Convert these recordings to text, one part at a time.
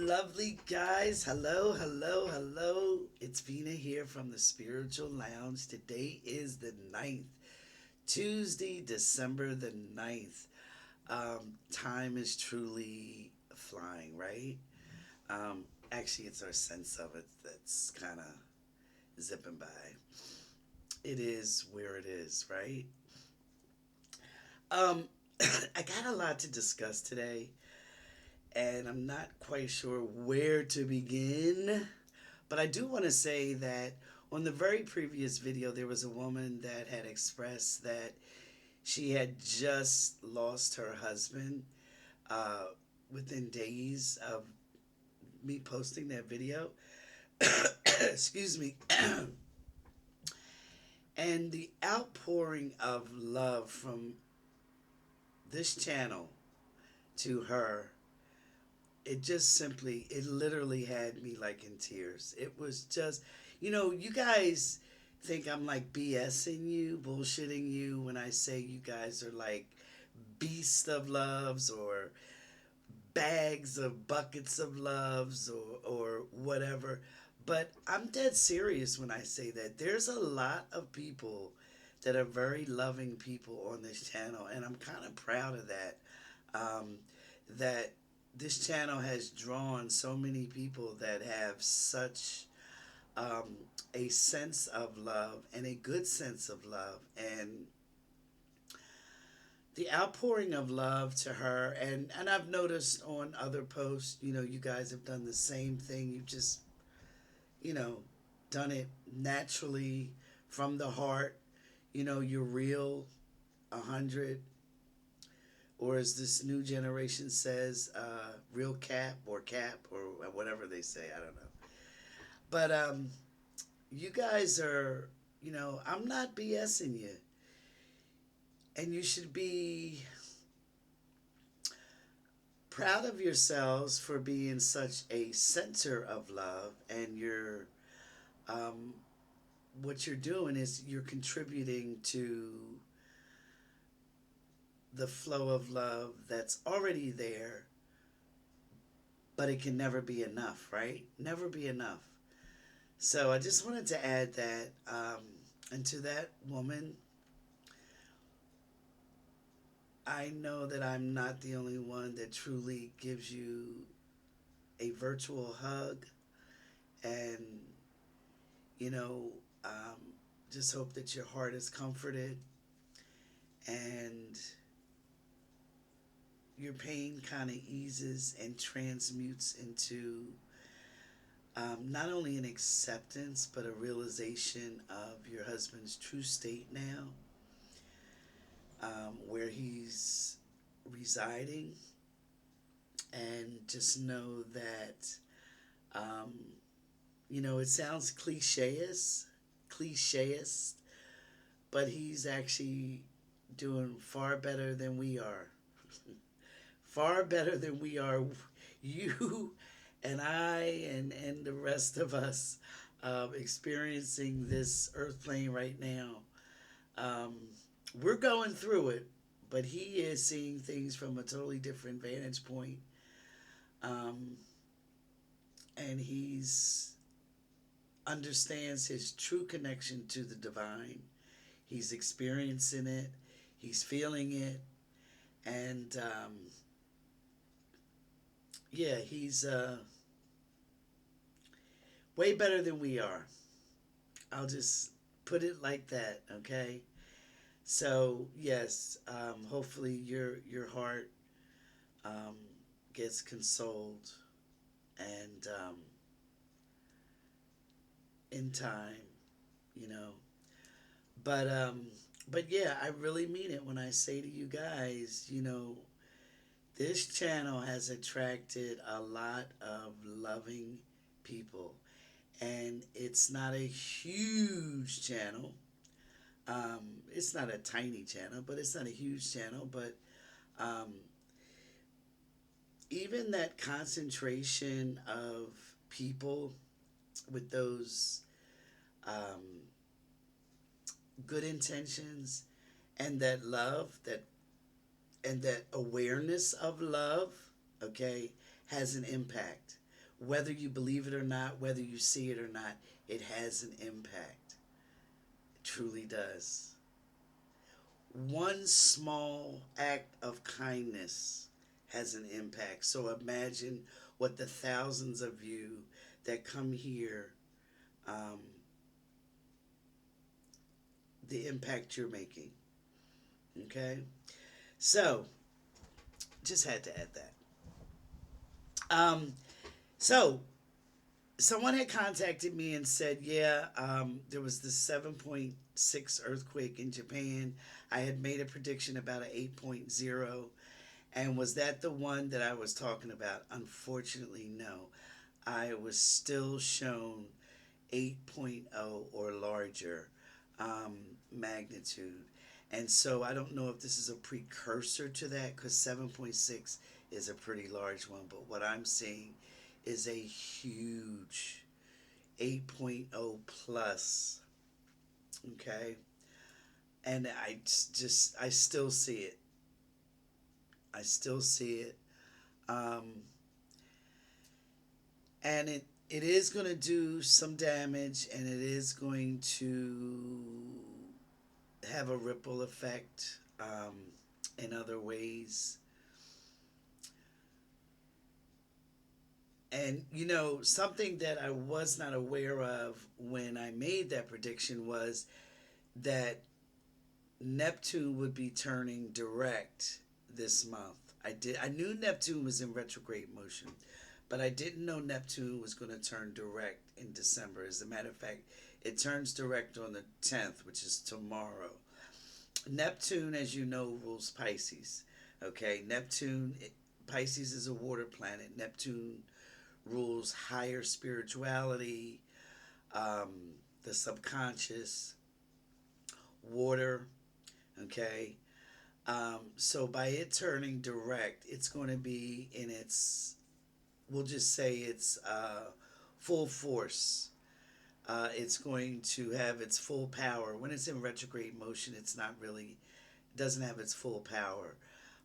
lovely guys. Hello, hello, hello. It's Venia here from the Spiritual Lounge. Today is the 9th, Tuesday, December the 9th. Time is truly flying, right? Actually, it's our sense of it that's kind of zipping by. It is where it is, right? Um, I got a lot to discuss today, and I'm not quite sure where to begin. But I do want to say that on the very previous video, there was a woman that had expressed that she had just lost her husband uh, within days of me posting that video. Excuse me. And the outpouring of love from this channel to her, it literally had me like in tears. It was just, you guys think I'm like BSing you, bullshitting you when I say you guys are like beasts of loves or bags of buckets of loves or whatever. But I'm dead serious when I say that. There's a lot of people that are very loving people on this channel, and I'm kind of proud of that. That this channel has drawn so many people that have such um, a sense of love and a good sense of love, and the outpouring of love to her. And I've noticed on other posts, you guys have done the same thing. You've just, you know done it naturally from the heart. You're real, 100, or as this new generation says, real cap or whatever they say. I don't know. But you guys are, I'm not BSing you. And you should be proud of yourselves for being such a center of love. And um, what you're doing is you're contributing to the flow of love that's already there, but it can never be enough, right? Never be enough. So I just wanted to add that. And to that woman, I know that I'm not the only one that truly gives you a virtual hug. And, you know, um, just hope that your heart is comforted and your pain kind of eases and transmutes into not only an acceptance, but a realization of your husband's true state now, where he's residing. And just know that, um, it sounds clicheist, but he's actually doing far better than we are. Far better than we are. You and I and the rest of us experiencing this earth plane right now. Um, we're going through it, but he is seeing things from a totally different vantage point. Um, and he's understands his true connection to the divine. He's experiencing it. He's feeling it. And yeah, he's way better than we are. I'll just put it like that, okay? So yes, hopefully your heart um, gets consoled, and in time, you know. But but yeah, I really mean it when I say to you guys, this channel has attracted a lot of loving people, and it's not a huge channel. It's not a tiny channel, but it's not a huge channel. But um, even that concentration of people with those um, good intentions and that love, that awareness of love, okay, has an impact. Whether you believe it or not, whether you see it or not, it has an impact. It truly does. One small act of kindness has an impact. So imagine what the thousands of you that come here, um, the impact you're making. Okay? So, just had to add that. Um, so, someone had contacted me and said, yeah, there was this 7.6 earthquake in Japan. I had made a prediction about an 8.0. And was that the one that I was talking about? Unfortunately, no. I was still shown 8.0 or larger um, magnitude. And so I don't know if this is a precursor to that because 7.6 is a pretty large one. But what I'm seeing is a huge 8.0 plus. Okay. And I still see it. I still see it. Um, and it is going to do some damage and it is going to have a ripple effect in other ways. And something that I was not aware of when I made that prediction was that Neptune would be turning direct this month. I knew Neptune was in retrograde motion, but I didn't know Neptune was going to turn direct in December. As a matter of fact, it turns direct on the 10th, which is tomorrow. Neptune, as you know, rules Pisces. Okay, Pisces is a water planet. Neptune rules higher spirituality, the subconscious, water. Okay, so by it turning direct, it's going to be in its, we'll just say it's full force. It's going to have its full power. When it's in retrograde motion, it's not really, it doesn't have its full power.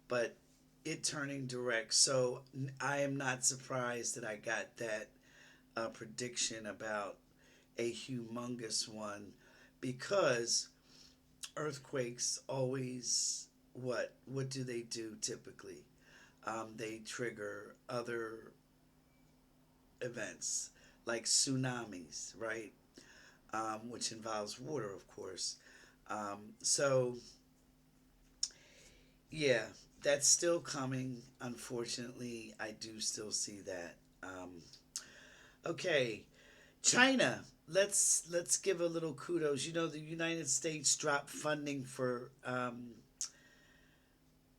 But it turning direct. So I am not surprised that I got that prediction about a humongous one because earthquakes always, what do they do typically? They trigger other events like tsunamis, right? Which involves water, of course. So yeah, that's still coming. Unfortunately, I do still see that. Okay, China. Let's give a little kudos. The United States dropped funding for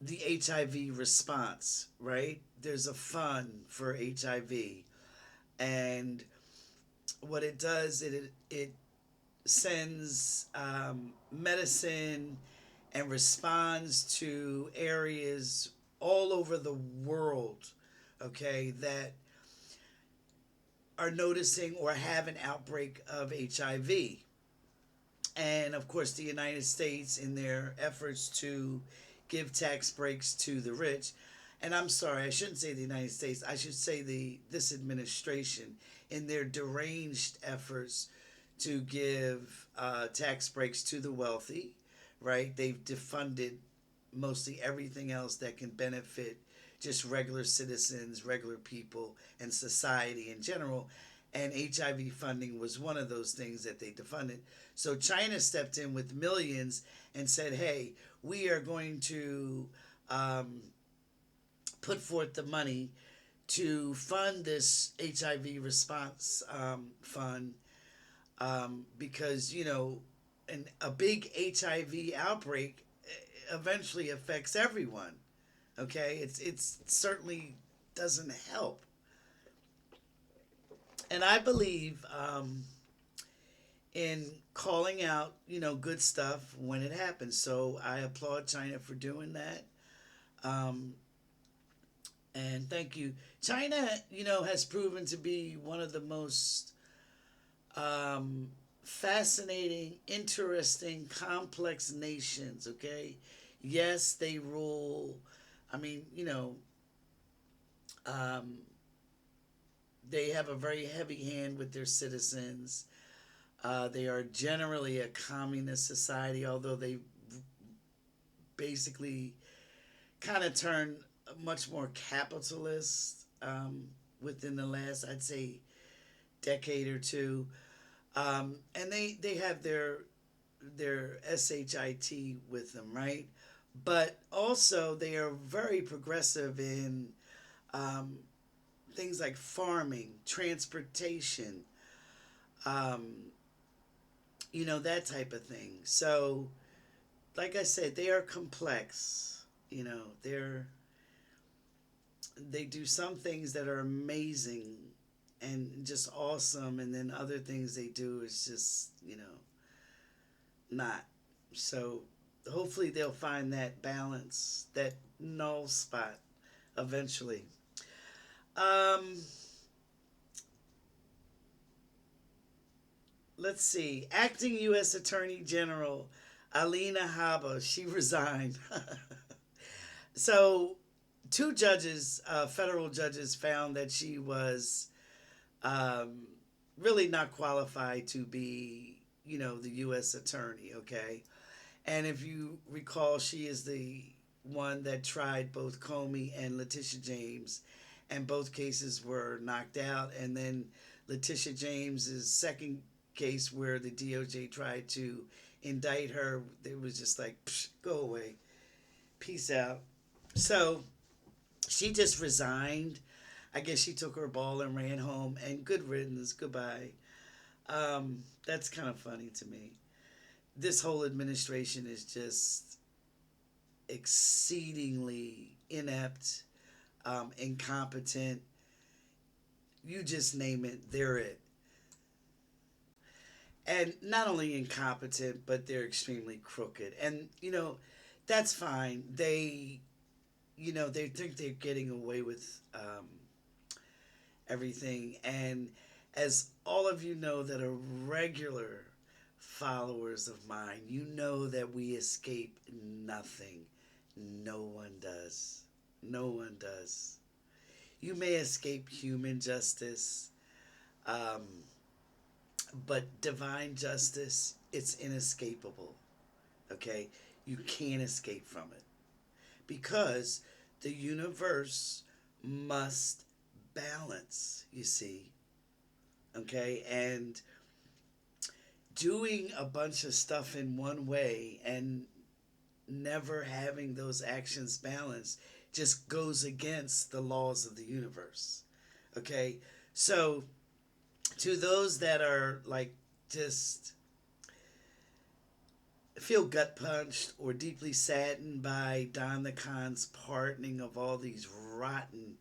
the HIV response. Right? There's a fund for HIV, and what it does, it sends medicine and responds to areas all over the world, okay, that are noticing or have an outbreak of HIV. And of course, the United States, in their efforts to give tax breaks to the rich, and I'm sorry, I shouldn't say the United States, I should say this administration, in their deranged efforts to give tax breaks to the wealthy, right? They've defunded mostly everything else that can benefit just regular citizens, regular people, and society in general. And HIV funding was one of those things that they defunded. So China stepped in with millions and said, hey, we are going to put forth the money to fund this HIV response fund because, a big HIV outbreak eventually affects everyone. Okay, it's certainly doesn't help, and I believe in calling out good stuff when it happens. So I applaud China for doing that, um, and thank you. China, has proven to be one of the most um, fascinating, interesting, complex nations. Okay, yes, they rule. I mean, um, They have a very heavy hand with their citizens. They are generally a communist society, although they basically kind of turned much more capitalist within the last, I'd say, decade or two. And they have their shit with them, right? But also they are very progressive in um, things like farming, transportation, um, that type of thing. So, like I said, they are complex. They do some things that are amazing and just awesome, and then other things they do is just not. So hopefully they'll find that balance, that null spot eventually. Um, let's see. Acting U.S. Attorney General Alina Habba, she resigned. So, two judges, federal judges, found that she was um, really not qualified to be, the U.S. attorney. Okay, and if you recall, she is the one that tried both Comey and Letitia James, and both cases were knocked out. And then Letitia James's second case, where the DOJ tried to indict her, it was just like, psh, go away, peace out. So she just resigned. I guess she took her ball and ran home, and good riddance, goodbye. That's kind of funny to me. This whole administration is just exceedingly inept, incompetent. You just name it, they're it. And not only incompetent, but they're extremely crooked. And, that's fine. They think they're getting away with everything. And as all of you know that are regular followers of mine, you know that we escape nothing. No one does. No one does. You may escape human justice, um, but divine justice, it's inescapable. Okay? You can't escape from it because the universe must balance, you see. Okay? And doing a bunch of stuff in one way and never having those actions balanced just goes against the laws of the universe. Okay? So, to those that are like just feel gut punched or deeply saddened by Don the Con's pardoning of all these rotten,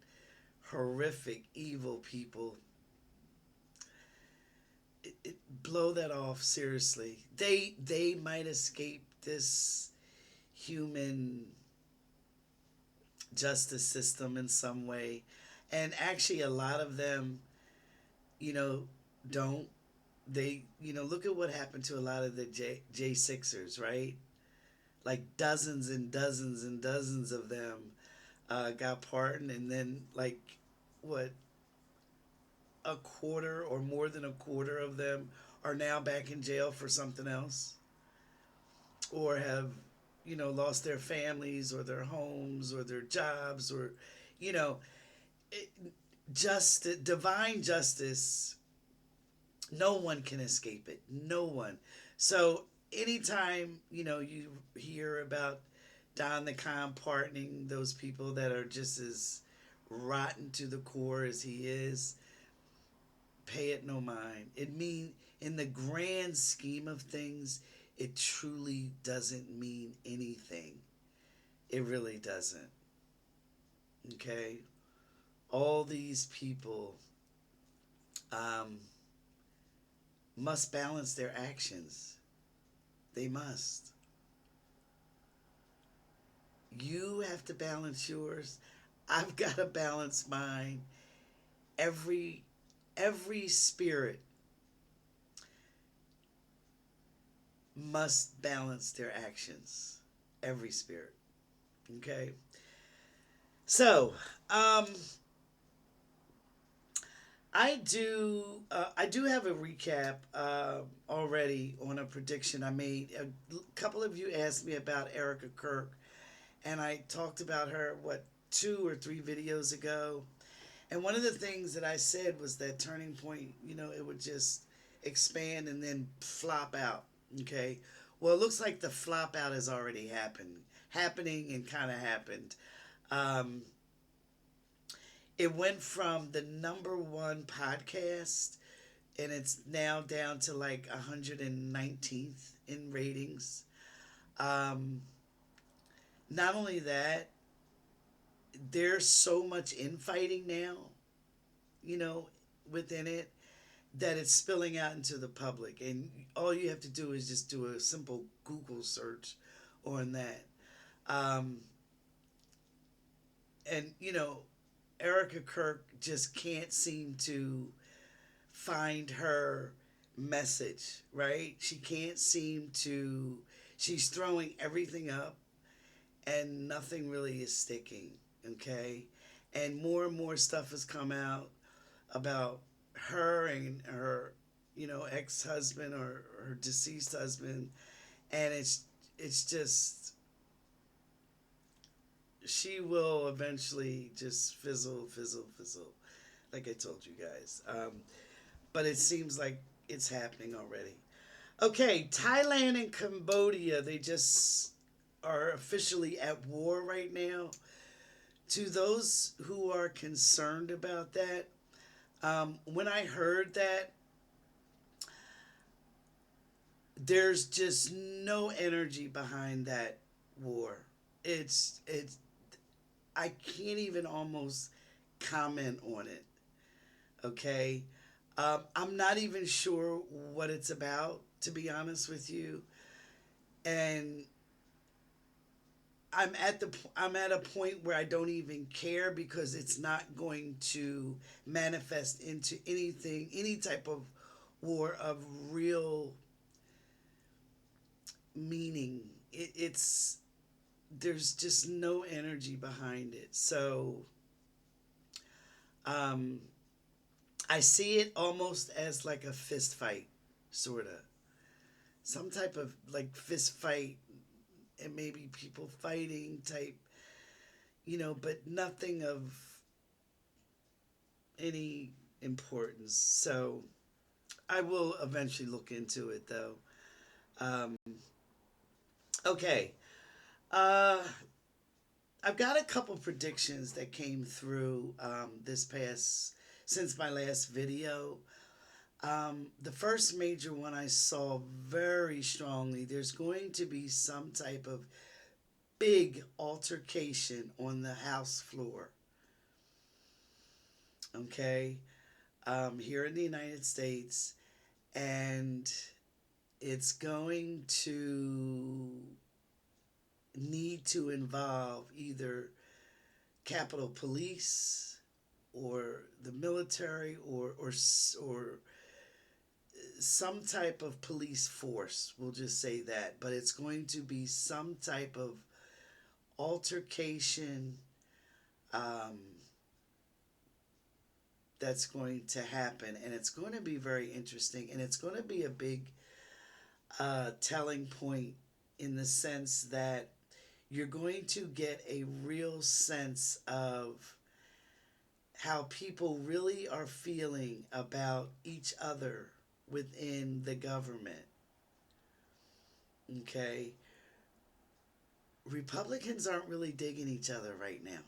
horrific, evil people, blow that off seriously. They might escape this human justice system in some way, and actually a lot of them, you know, don't. They, look at what happened to a lot of the J6ers, right? Like dozens and dozens and dozens of them got pardoned, and then like what, a quarter or more than a quarter of them are now back in jail for something else, or have, lost their families or their homes or their jobs, or, you know, it, just divine justice. No one can escape it. No one. So anytime, you hear about Don the Con pardoning those people that are just as rotten to the core as he is, pay it no mind. It mean in the grand scheme of things, it truly doesn't mean anything. It really doesn't. Okay? All these people um, must balance their actions. They must. You have to balance yours. I've got to balance mine. Every every spirit must balance their actions. Every spirit. Okay? So, I do have a recap already on a prediction I made. A couple of you asked me about Erica Kirk, and I talked about her, what, 2 or 3 videos ago. And one of the things that I said was that turning point, it would just expand and then flop out. Okay. Well, it looks like the flop out has already happening and kind of happened. Um, it went from the number 1 podcast, and it's now down to like 119th in ratings. Um, Not only that, there's so much infighting now, you know, within it, that it's spilling out into the public. And all you have to do is just do a simple Google search on that. Um, and, Erica Kirk just can't seem to find her message, right? She can't seem to, she's throwing everything up and nothing really is sticking, okay? And more stuff has come out about her and her, ex-husband or her deceased husband, and it's just she will eventually just fizzle, like I told you guys. But it seems like it's happening already. Okay, Thailand and Cambodia, they just are officially at war right now. To those who are concerned about that, when I heard that, there's just no energy behind that war. It's I can't even almost comment on it. Okay, I'm not even sure what it's about, to be honest with you, and I'm at a point where I don't even care because it's not going to manifest into anything, any type of war of real meaning. It's there's just no energy behind it. So um, I see it almost as like a fist fight, sort of, some type of like fist fight, and maybe people fighting type, but nothing of any importance. So I will eventually look into it though. Um, okay. Uh, I've got a couple predictions that came through this past, since my last video. The first major one I saw very strongly, there's going to be some type of big altercation on the House floor. Okay. Here in the United States. And it's going to need to involve either Capitol Police or the military or some type of police force. We'll just say that, but it's going to be some type of altercation um, that's going to happen, and it's going to be very interesting, and it's going to be a big telling point in the sense that you're going to get a real sense of how people really are feeling about each other within the government. Okay? Republicans aren't really digging each other right now.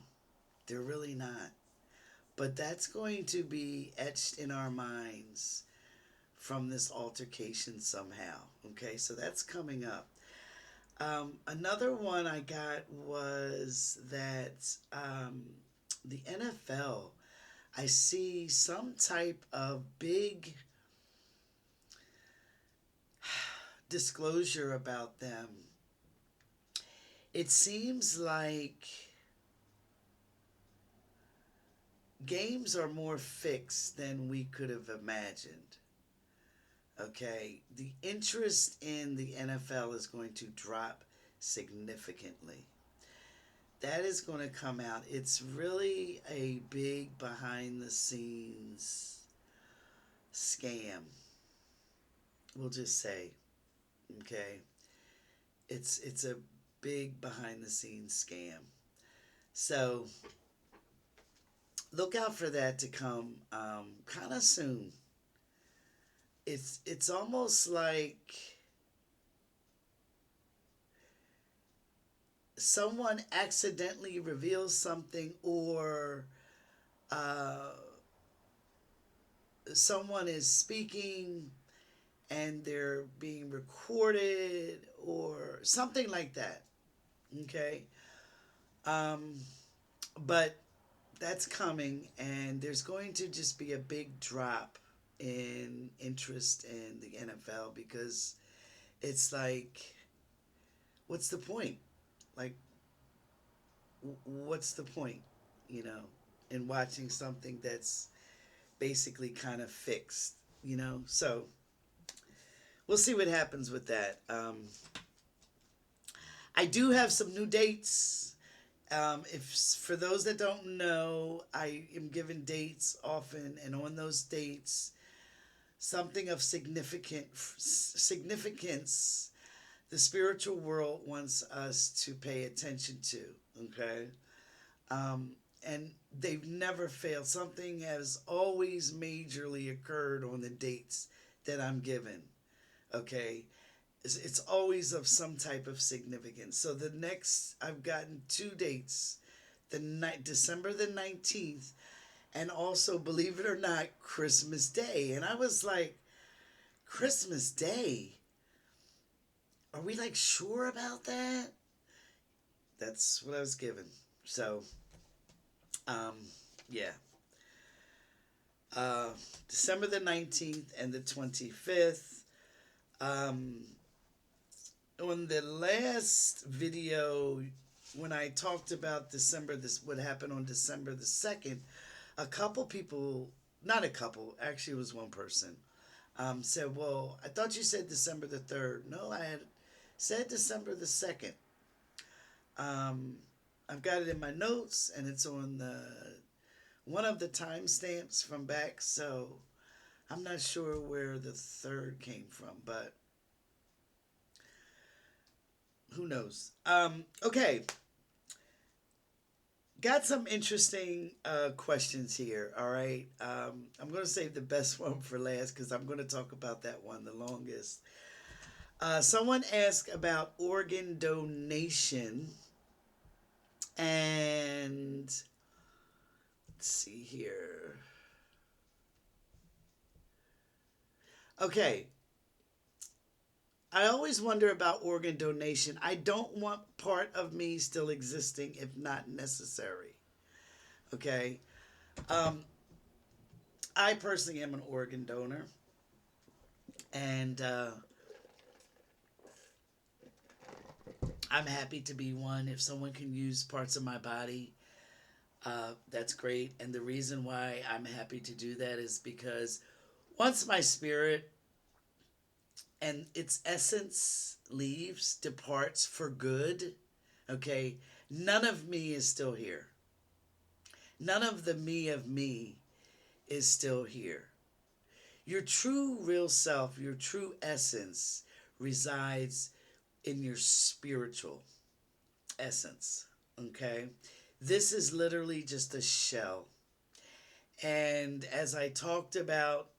They're really not. But that's going to be etched in our minds from this altercation somehow. Okay? So that's coming up. Another one I got was that the NFL, I see some type of big disclosure about them. It seems like games are more fixed than we could have imagined. Okay, the interest in the NFL is going to drop significantly. That is going to come out. It's really a big behind the scenes scam. We'll just say, okay, it's a big behind the scenes scam. So look out for that to come kind of soon. It's almost like someone accidentally reveals something, or uh, someone is speaking and they're being recorded or something like that. Okay. Um, but that's coming, and there's going to just be a big drop in interest in the NFL because it's like, what's the point? Like, what's the point, you know, in watching something that's basically kind of fixed, you know? So we'll see what happens with that. I do have some new dates. If for those that don't know, I am given dates often, and on those dates, something of significance the spiritual world wants us to pay attention to. Okay, um, and they've never failed. Something has always majorly occurred on the dates that I'm given. Okay, it's always of some type of significance. So the next, I've gotten two dates, the night December the 19th, and also, believe it or not, Christmas Day. And I was like, Christmas Day? Are we like sure about that? That's what I was given. So, um, yeah. Uh, December the 19th and the 25th. Um, on the last video, when I talked about what happened on December the 2nd, a couple people, not a couple, actually it was one person, said, well, I thought you said December the 3rd. No, I had said December the 2nd. Um, I've got it in my notes, and it's on one of the timestamps from back, so I'm not sure where the 3rd came from, but who knows? Okay. Got some interesting questions here. All right. I'm going to save the best one for last because I'm going to talk about that one the longest. Someone asked about organ donation. And let's see here. Okay. I always wonder about organ donation. I don't want part of me still existing if not necessary. Okay. Um, I personally am an organ donor. And I'm happy to be one. If someone can use parts of my body, that's great. And the reason why I'm happy to do that is because once my spirit and its essence leaves, departs for good, okay, none of me is still here. None of the me of me is still here. Your true real self, your true essence resides in your spiritual essence, okay? This is literally just a shell. And as I talked about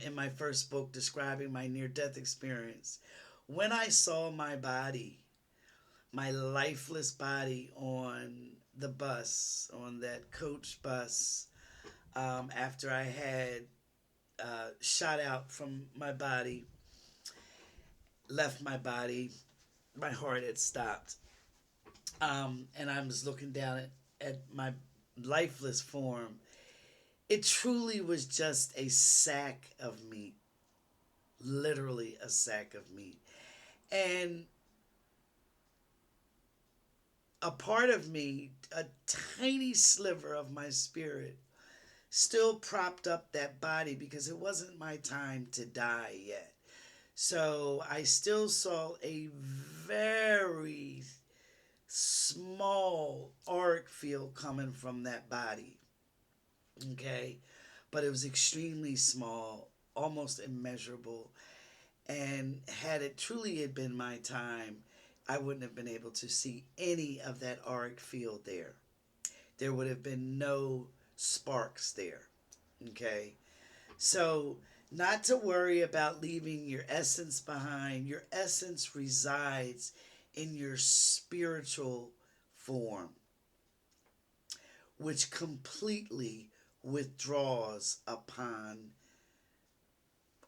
in my first book describing my near death experience, when I saw my body, my lifeless body on the bus, on that coach bus, after I had shot out from my body, left my body, my heart had stopped. And I was looking down at my lifeless form. It truly was just a sack of meat. Literally a sack of meat. And a part of me, a tiny sliver of my spirit, still propped up that body because it wasn't my time to die yet. So I still saw a very small arc field coming from that body. Okay. but it was extremely small, almost immeasurable. And had it truly had been my time, I wouldn't have been able to see any of that auric field there. There would have been no sparks there. Okay? So, not to worry about leaving your essence behind. Your essence resides in your spiritual form, which completely withdraws upon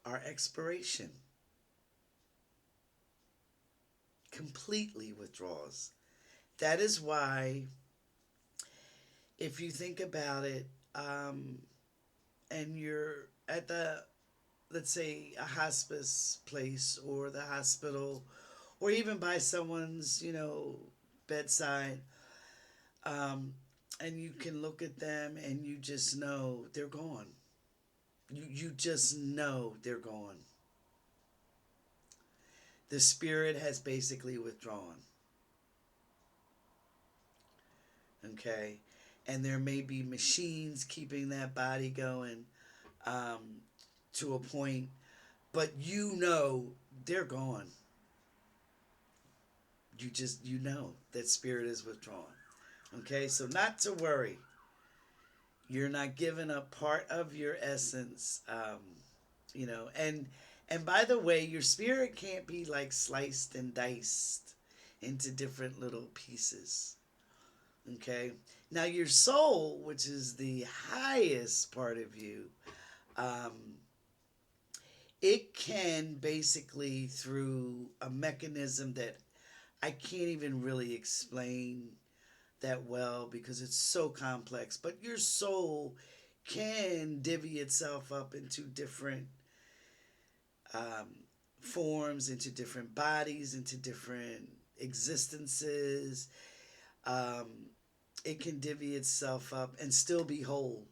our expiration. Completely withdraws. That is why, if you think about it, and you're at the, let's say, a hospice place or the hospital, or even by someone's, bedside, um, and you can look at them and you just know they're gone. You just know they're gone. The spirit has basically withdrawn. Okay? And there may be machines keeping that body going, um, to a point, but you know they're gone. You know that spirit is withdrawn. Okay? So, not to worry. You're not giving up part of your essence. And by the way, your spirit can't be like sliced and diced into different little pieces. Okay? Now, your soul, which is the highest part of you, um, it can basically, through a mechanism that I can't even really explain that well because it's so complex, but your soul can divvy itself up into different um, forms, into different bodies, into different existences. Um, it can divvy itself up and still be whole,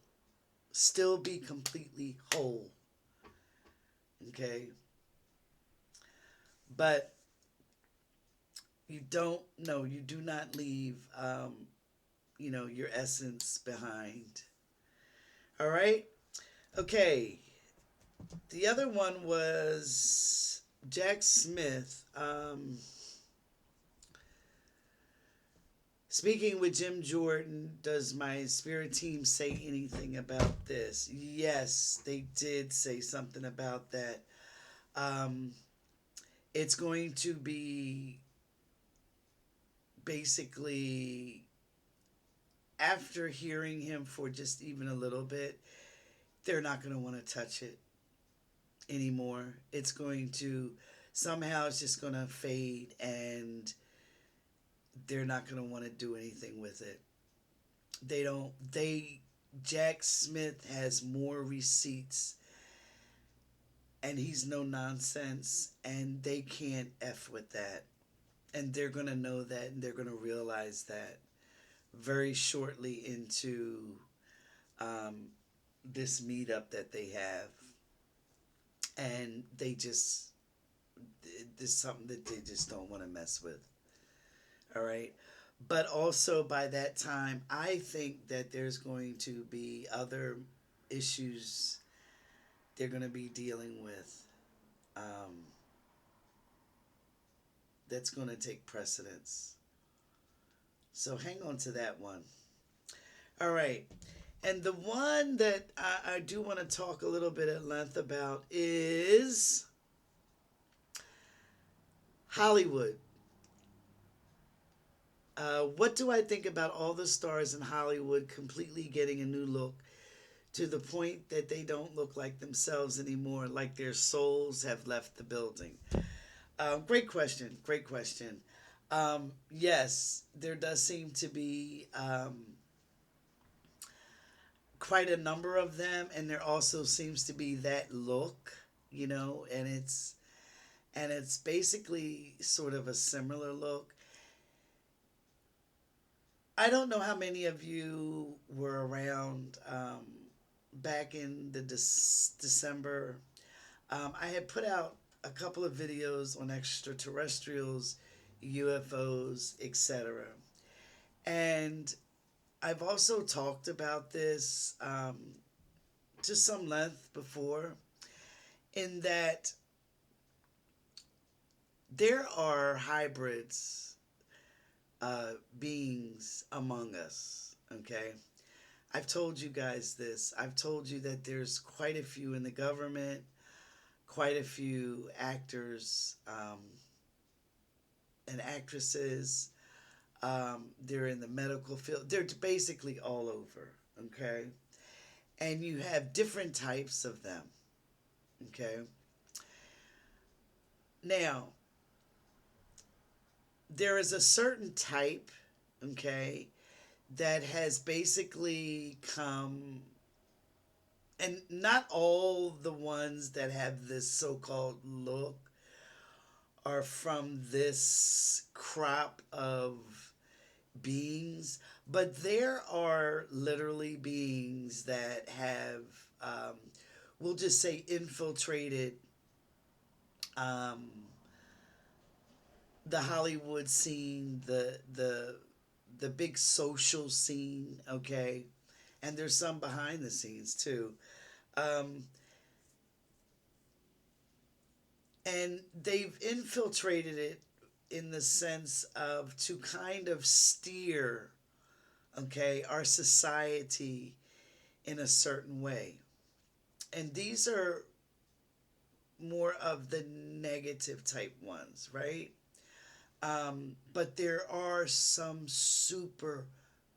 still be completely whole. Okay? But you don't, no, you do not leave, your essence behind. All right? Okay. The other one was Jack Smith. Speaking with Jim Jordan, does my spirit team say anything about this? Yes, they did say something about that. Um, it's going to be basically, after hearing him for just even a little bit, they're not going to want to touch it anymore. It's going to, somehow it's just going to fade, and they're not going to want to do anything with it. They don't, they, Jack Smith has more receipts, and he's no nonsense, and they can't F with that. And they're going to know that, and they're going to realize that very shortly into um, this meetup that they have. And they just, there's something that they just don't want to mess with. All right. But also by that time, I think that there's going to be other issues they're going to be dealing with, um, that's going to take precedence. So hang on to that one. All right. And the one that I do want to talk a little bit at length about is Hollywood. What do I think about all the stars in Hollywood completely getting a new look to the point that they don't look like themselves anymore, like their souls have left the building? Great question. Great question. Yes, there does seem to be quite a number of them, and there also seems to be that look, and it's basically sort of a similar look. I don't know how many of you were around back in the December. I had put out a couple of videos on extraterrestrials, UFOs, etc. And I've also talked about this to some length before, in that there are hybrids, beings among us. Okay, I've told you guys this. I've told you that there's quite a few in the government, quite a few actors, and actresses. They're in the medical field. They're basically all over. Okay, and you have different types of them. Okay, now there is a certain type. Okay, that has basically come, and not all the ones that have this so-called look are from this crop of beings, but there are literally beings that have, um, we'll just say, infiltrated, um, the Hollywood scene, the big social scene. Okay, and there's some behind the scenes too. Um, and they've infiltrated it in the sense of to kind of steer, okay, our society in a certain way. And these are more of the negative type ones, right? But there are some super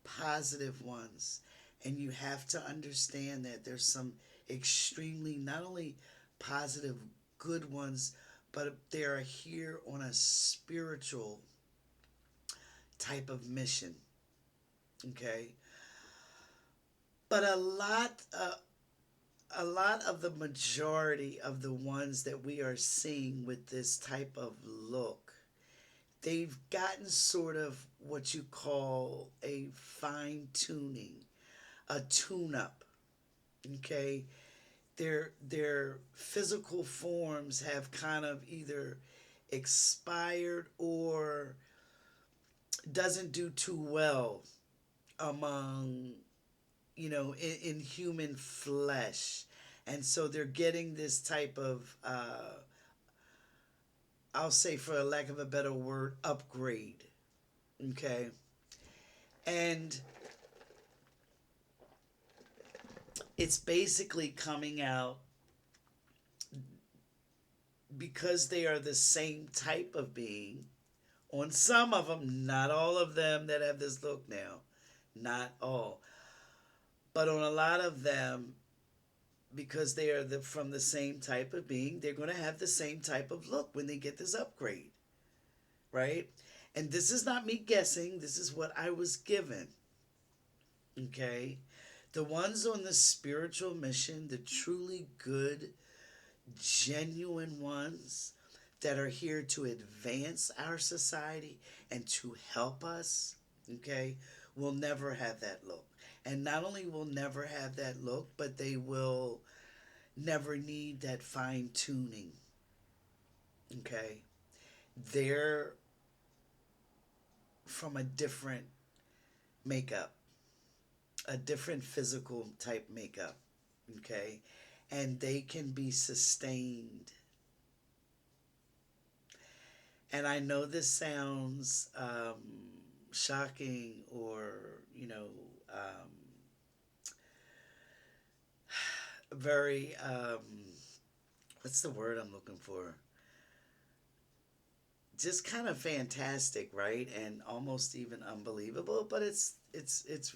positive ones. And you have to understand that there's some extremely, not only positive, good ones, but they are here on a spiritual type of mission. Okay. But a lot of the majority of the ones that we are seeing with this type of look, they've gotten sort of what you call a fine tuning, a tune up. Okay, their physical forms have kind of either expired or doesn't do too well among, in human flesh, and so they're getting this type of, I'll say, for a lack of a better word, upgrade. Okay, and it's basically coming out because they are the same type of being. On some of them, not all of them that have this look now, not all, but on a lot of them, because they are from the same type of being, they're going to have the same type of look when they get this upgrade, right? And this is not me guessing, this is what I was given, okay? The ones on the spiritual mission, the truly good, genuine ones that are here to advance our society and to help us, okay, will never have that look. And not only will never have that look, but they will never need that fine tuning, okay? They're from a different makeup, a different physical type makeup, okay? And they can be sustained. And I know this sounds, shocking, or, very, what's the word I'm looking for? Just kind of fantastic, right? And almost even unbelievable, but it's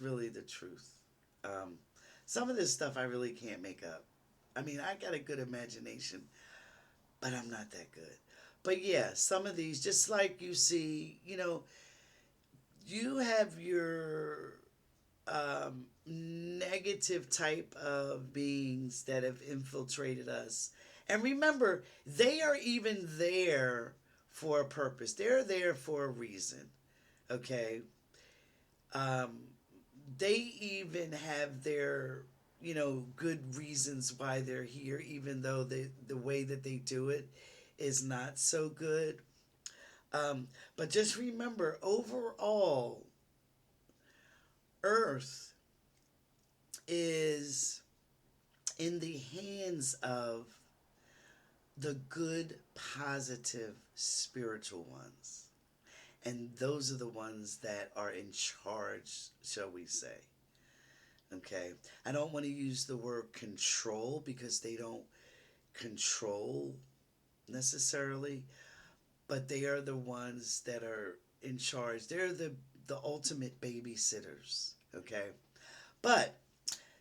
really the truth. Um, some of this stuff I really can't make up. I mean, I got a good imagination, but I'm not that good. But yeah, some of these, just like you see, you have your, negative type of beings that have infiltrated us. And remember, they are even there for a purpose, they're there for a reason, okay? Um, they even have their, good reasons why they're here, even though the way that they do it is not so good. But just remember, overall, Earth is in the hands of the good, positive, spiritual ones. And those are the ones that are in charge, shall we say. Okay. I don't want to use the word control because they don't control necessarily, but they are the ones that are in charge. They're the ultimate babysitters. Okay. But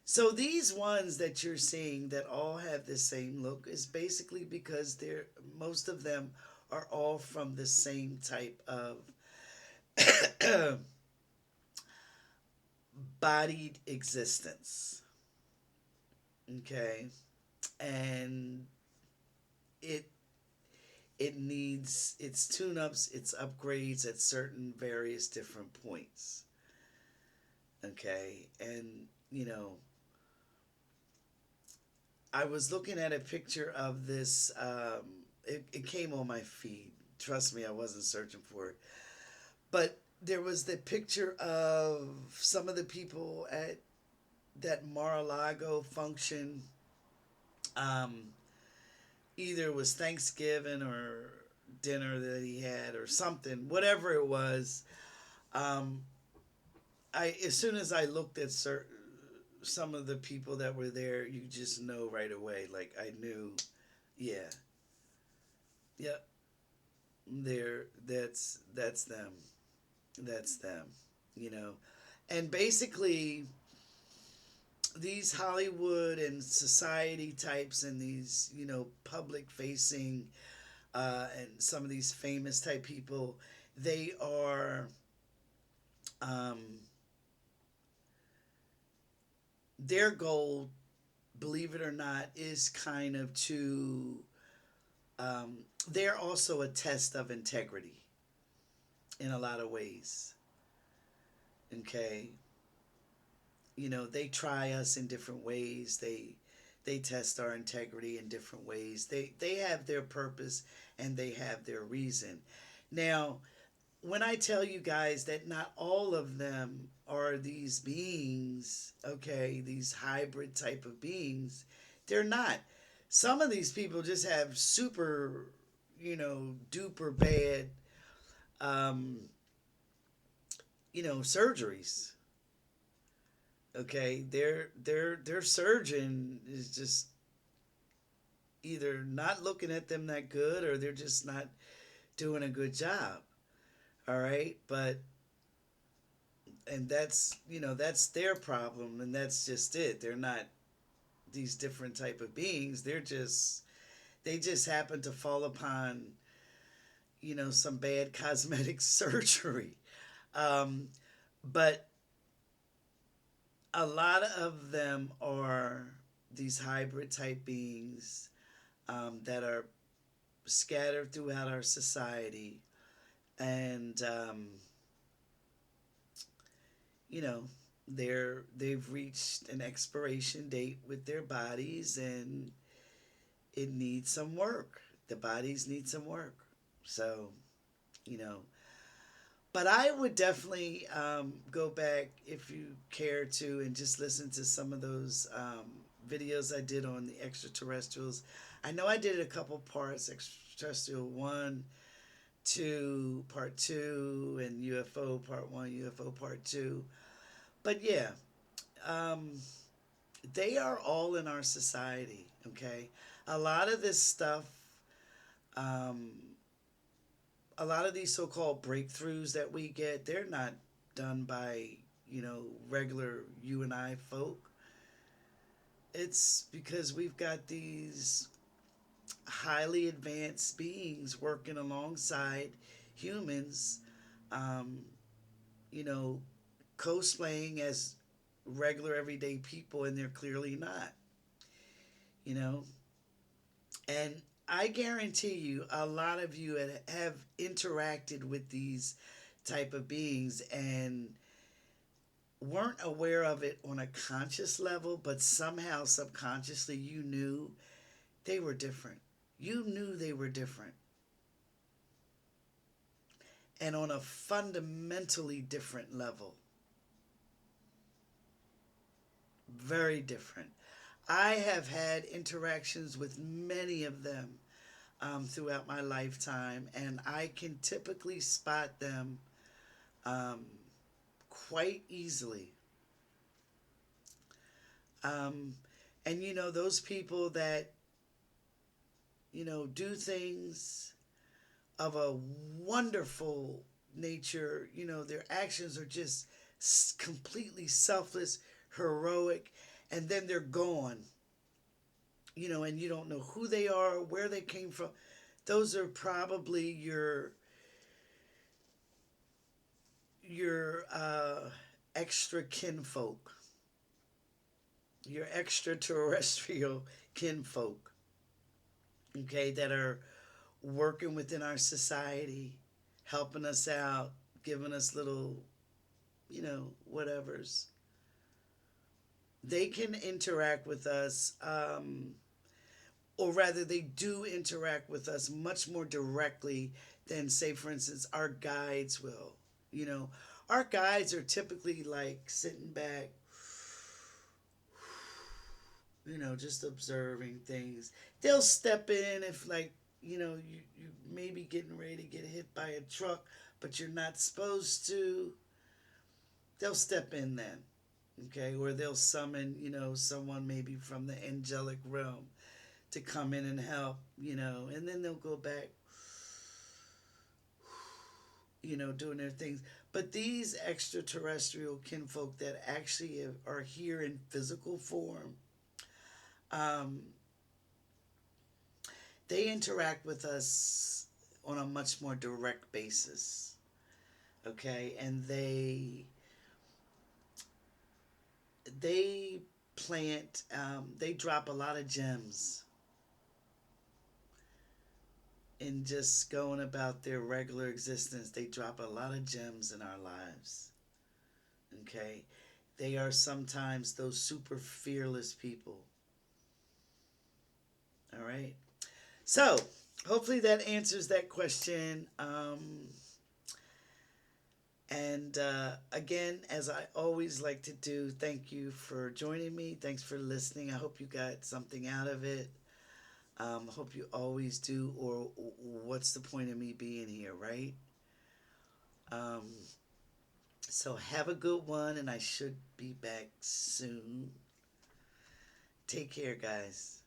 so these ones that you're seeing that all have the same look is basically because they're most of them are all from the same type of bodied existence. Okay. And it it needs its tune-ups, its upgrades at certain various different points. Okay. And I was looking at a picture of this. It came on my feed. Trust me, I wasn't searching for it. But there was the picture of some of the people at that Mar-a-Lago function. Um, Either it was Thanksgiving or dinner that he had or something, whatever it was. Um, I as soon as I looked at some of the people that were there, you just know right away. Like I knew, yeah, yeah, there. That's them. That's them. You know, and basically these Hollywood and society types and these public facing and some of these famous type people, they are um, their goal, believe it or not, is kind of to they're also a test of integrity in a lot of ways. Okay, they try us in different ways. They test our integrity in different ways. They have their purpose and they have their reason. Now, when I tell you guys that not all of them are these beings, okay, these hybrid type of beings, they're not. Some of these people just have super, duper bad, um, surgeries. Okay, their surgeon is just either not looking at them that good or they're just not doing a good job. All right, but and that's their problem and that's just it. They're not these different type of beings. They just happen to fall upon some bad cosmetic surgery. Um, but a lot of them are these hybrid type beings that are scattered throughout our society, and you know they've reached an expiration date with their bodies, and it needs some work. The bodies need some work. So you know but I would definitely go back if you care to and just listen to some of those videos I did on the extraterrestrials. I know I did a couple parts: extraterrestrial one, two, part two, and UFO part one, UFO part two. But yeah, um, they are all in our society. Okay, a lot of this stuff. Um, a lot of these so-called breakthroughs that we get, they're not done by regular you and I folk. It's because we've got these highly advanced beings working alongside humans, um, you know cosplaying as regular everyday people, and they're clearly not. you know and I guarantee you a lot of you have interacted with these type of beings and weren't aware of it on a conscious level, but somehow subconsciously you knew they were different. You knew they were different, and on a fundamentally different level. Very different. I have had interactions with many of them throughout my lifetime, and I can typically spot them um, quite easily. Um, and those people that do things of a wonderful nature. Their actions are just completely selfless, heroic, and then they're gone. And you don't know who they are, where they came from. Those are probably your extra kinfolk, your extraterrestrial kinfolk. Okay, that are working within our society, helping us out, giving us little, whatevers. They can interact with us, or rather, they do interact with us much more directly than, say, for instance, our guides will. You know, our guides are typically like sitting back, just observing things. They'll step in if, like, you may be getting ready to get hit by a truck, but you're not supposed to. They'll step in then, okay? Or they'll summon, someone maybe from the angelic realm to come in and help, and then they'll go back, doing their things. But these extraterrestrial kinfolk that actually are here in physical form, um, they interact with us on a much more direct basis, okay? And they they drop a lot of gems in just going about their regular existence. They drop a lot of gems in our lives. Okay? They are sometimes those super fearless people. All right? So, hopefully that answers that question. And again, as I always like to do, thank you for joining me. Thanks for listening. I hope you got something out of it. Hope you always do, or what's the point of me being here, right? Um, so have a good one, and I should be back soon. Take care, guys.